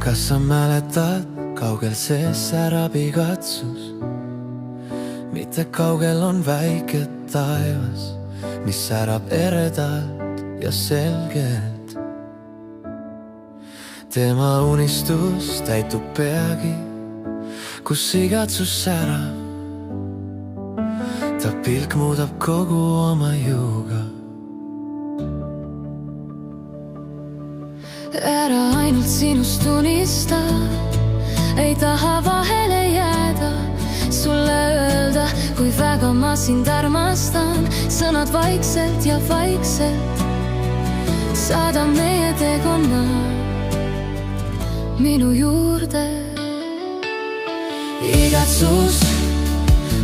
kas sa mäletad, kaugel see särab igatsus? Mitte kaugel on väike taevas, mis särab eredalt ja selgelt. Tema unistus täitub peagi, kus igatsus särab. Ta pilk muudab kogu oma jõuga. Ära ainult sinust unista, ei taha vahele jääda, sulle öelda, kui väga ma sind armastan. Sõnad vaikselt ja vaikselt saada meie teekonna minu juurde. Igatsus,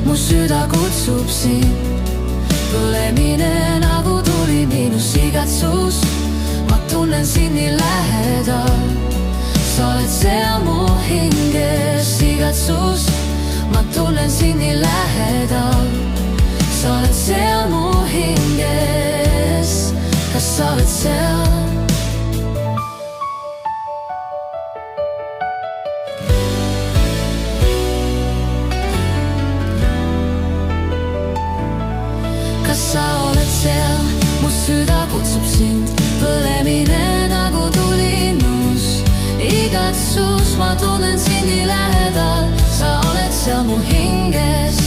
mu süda kutsub sind, põlemine nagu tuli minus. Igatsus, ma tunnen sind nii lähedal, sa oled seal mu hinges. Igatsus, ma tunnen sind nii lähedal, sa oled seal mu hinges. Kas sa oled seal? Kas sa oled seal? Mu süda kutsub sind, põlemine nagu tulinus. Igatsus, ma tunnen sind nii lähedal, sa oled seal mu hinges.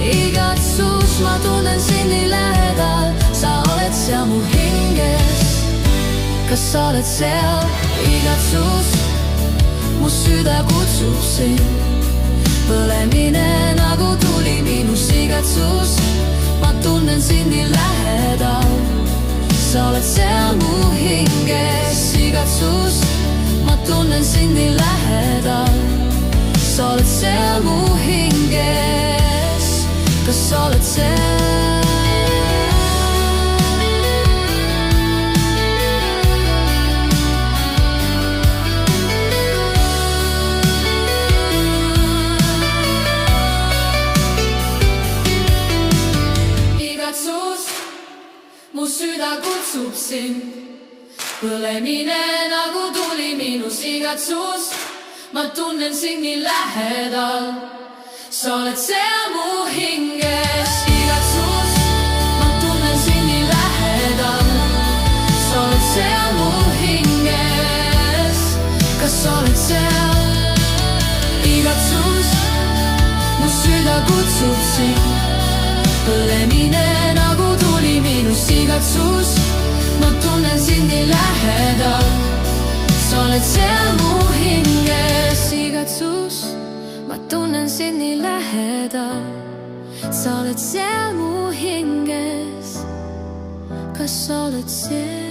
Igatsus, ma tunnen sind nii lähedal, sa oled seal mu hinges. Kas sa oled seal? Igatsus, mu süda kutsub sind, põlemine nagu tuli minus. Igatsus, ma tunnen sind nii lähedal, sa oled seal mu hinges. Igatsus, ma tunnen sind nii lähedal, sa oled seal mu hinges. Kas sa oled seal? Mu süda kutsub sind, põlemine nagu tuli minus. Igatsus, ma tunnen sind nii lähedal, sa oled seal mu hinges. Igatsus, ma tunnen sind nii lähedal, sa oled seal mu hinges. Kas sa oled seal? Igatsus, mu süda kutsub sind, põlemine nagu tuli minus. Igatsus, ma tunnen sind nii lähedal, sa oled seal mu hinges. Igatsus, ma tunnen sind nii lähedal, sa oled seal mu hinges. Kas sa oled seal?